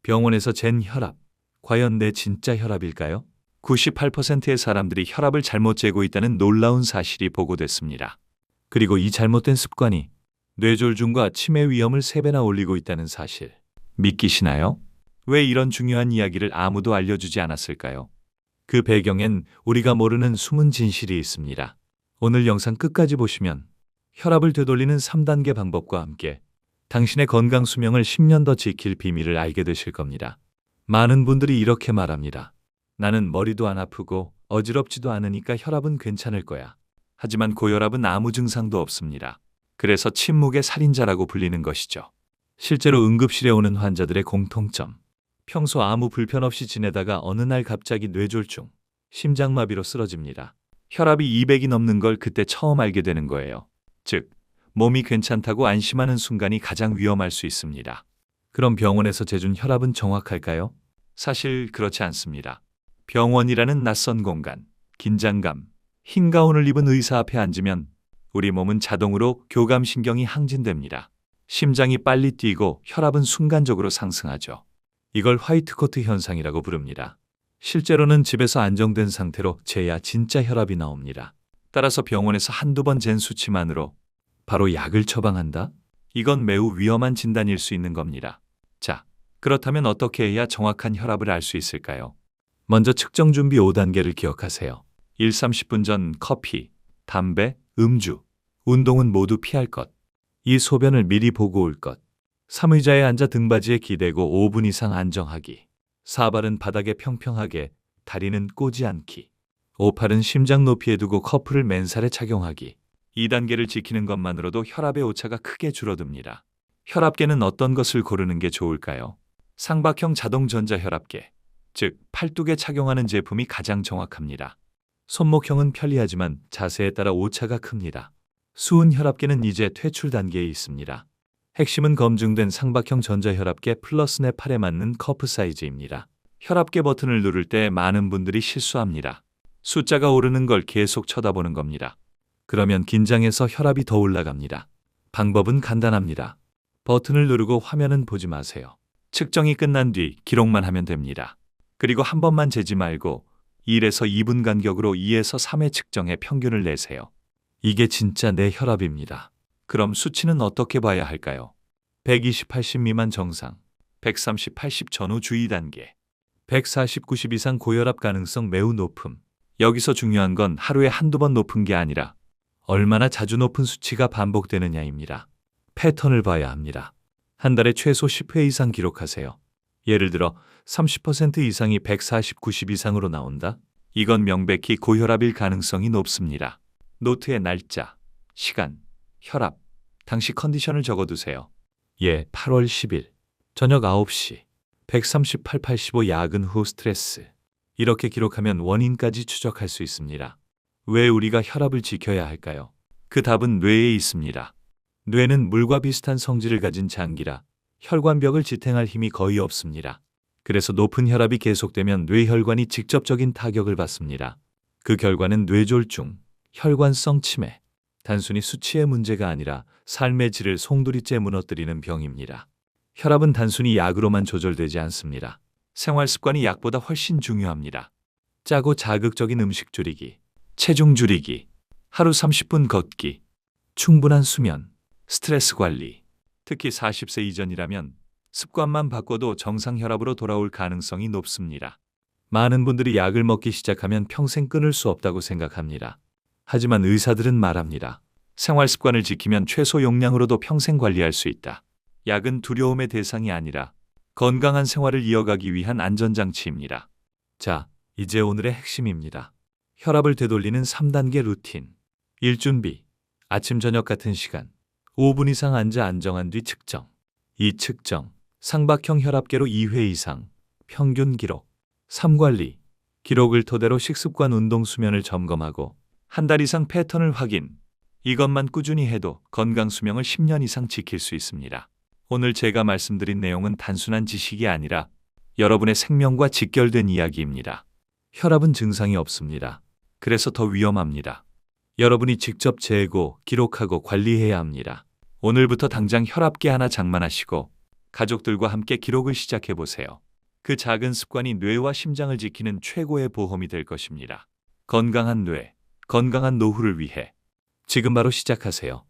병원에서 잰 혈압. 과연 내 진짜 혈압일까요? 98%의 사람들이 혈압을 잘못 재고 있다는 놀라운 사실이 보고됐습니다. 그리고 이 잘못된 습관이 뇌졸중과 치매 위험을 3배나 올리고 있다는 사실. 믿기시나요? 왜 이런 중요한 이야기를 아무도 알려주지 않았을까요? 그 배경엔 우리가 모르는 숨은 진실이 있습니다. 오늘 영상 끝까지 보시면 혈압을 되돌리는 3단계 방법과 함께 당신의 건강 수명을 10년 더 지킬 비밀을 알게 되실 겁니다. 많은 분들이 이렇게 말합니다. 나는 머리도 안 아프고 어지럽지도 않으니까 혈압은 괜찮을 거야. 하지만 고혈압은 아무 증상도 없습니다. 그래서 침묵의 살인자라고 불리는 것이죠. 실제로 응급실에 오는 환자들의 공통점. 평소 아무 불편 없이 지내다가 어느 날 갑자기 뇌졸중, 심장마비로 쓰러집니다. 혈압이 200이 넘는 걸 그때 처음 알게 되는 거예요. 즉, 몸이 괜찮다고 안심하는 순간이 가장 위험할 수 있습니다. 그럼 병원에서 재준 혈압은 정확할까요? 사실 그렇지 않습니다. 병원이라는 낯선 공간, 긴장감, 흰 가운을 입은 의사 앞에 앉으면 우리 몸은 자동으로 교감신경이 항진됩니다. 심장이 빨리 뛰고 혈압은 순간적으로 상승하죠. 이걸 화이트코트 현상이라고 부릅니다. 실제로는 집에서 안정된 상태로 재야 진짜 혈압이 나옵니다. 따라서 병원에서 한두 번 잰 수치만으로 바로 약을 처방한다? 이건 매우 위험한 진단일 수 있는 겁니다. 자, 그렇다면 어떻게 해야 정확한 혈압을 알 수 있을까요? 먼저 측정 준비 5단계를 기억하세요. 1, 30분 전 커피, 담배, 음주, 운동은 모두 피할 것. 2, 소변을 미리 보고 올 것. 3, 의자에 앉아 등받이에 기대고 5분 이상 안정하기. 4, 발은 바닥에 평평하게, 다리는 꼬지 않기. 5, 팔은 심장 높이에 두고 커플을 맨살에 착용하기. 2단계를 지키는 것만으로도 혈압의 오차가 크게 줄어듭니다. 혈압계는 어떤 것을 고르는 게 좋을까요? 상박형 자동 전자 혈압계, 즉 팔뚝에 착용하는 제품이 가장 정확합니다. 손목형은 편리하지만 자세에 따라 오차가 큽니다. 수은 혈압계는 이제 퇴출 단계에 있습니다. 핵심은 검증된 상박형 전자혈압계 플러스 내 팔에 맞는 커프 사이즈입니다. 혈압계 버튼을 누를 때 많은 분들이 실수합니다. 숫자가 오르는 걸 계속 쳐다보는 겁니다. 그러면 긴장해서 혈압이 더 올라갑니다. 방법은 간단합니다. 버튼을 누르고 화면은 보지 마세요. 측정이 끝난 뒤 기록만 하면 됩니다. 그리고 한 번만 재지 말고 1에서 2분 간격으로 2에서 3회 측정해 평균을 내세요. 이게 진짜 내 혈압입니다. 그럼 수치는 어떻게 봐야 할까요? 120, 80 미만 정상, 130, 80 전후 주의 단계, 140, 90 이상 고혈압 가능성 매우 높음. 여기서 중요한 건 하루에 한두 번 높은 게 아니라 얼마나 자주 높은 수치가 반복되느냐입니다. 패턴을 봐야 합니다. 한 달에 최소 10회 이상 기록하세요. 예를 들어 30% 이상이 140, 90 이상으로 나온다? 이건 명백히 고혈압일 가능성이 높습니다. 노트에 날짜, 시간, 혈압, 당시 컨디션을 적어두세요. 8월 10일, 저녁 9시, 138, 85 야근 후 스트레스. 이렇게 기록하면 원인까지 추적할 수 있습니다. 왜 우리가 혈압을 지켜야 할까요? 그 답은 뇌에 있습니다. 뇌는 물과 비슷한 성질을 가진 장기라 혈관벽을 지탱할 힘이 거의 없습니다. 그래서 높은 혈압이 계속되면 뇌혈관이 직접적인 타격을 받습니다. 그 결과는 뇌졸중, 혈관성 치매, 단순히 수치의 문제가 아니라 삶의 질을 송두리째 무너뜨리는 병입니다. 혈압은 단순히 약으로만 조절되지 않습니다. 생활 습관이 약보다 훨씬 중요합니다. 짜고 자극적인 음식 줄이기, 체중 줄이기, 하루 30분 걷기, 충분한 수면, 스트레스 관리. 특히 40세 이전이라면 습관만 바꿔도 정상 혈압으로 돌아올 가능성이 높습니다. 많은 분들이 약을 먹기 시작하면 평생 끊을 수 없다고 생각합니다. 하지만 의사들은 말합니다. 생활 습관을 지키면 최소 용량으로도 평생 관리할 수 있다. 약은 두려움의 대상이 아니라 건강한 생활을 이어가기 위한 안전장치입니다. 자, 이제 오늘의 핵심입니다. 혈압을 되돌리는 3단계 루틴. 1. 준비. 아침 저녁 같은 시간. 5분 이상 앉아 안정한 뒤 측정. 2. 측정. 상박형 혈압계로 2회 이상. 평균 기록. 3. 관리. 기록을 토대로 식습관 운동 수면을 점검하고 한 달 이상 패턴을 확인. 이것만 꾸준히 해도 건강 수명을 10년 이상 지킬 수 있습니다. 오늘 제가 말씀드린 내용은 단순한 지식이 아니라 여러분의 생명과 직결된 이야기입니다. 혈압은 증상이 없습니다. 그래서 더 위험합니다. 여러분이 직접 재고, 기록하고 관리해야 합니다. 오늘부터 당장 혈압계 하나 장만하시고 가족들과 함께 기록을 시작해 보세요. 그 작은 습관이 뇌와 심장을 지키는 최고의 보험이 될 것입니다. 건강한 뇌, 건강한 노후를 위해 지금 바로 시작하세요.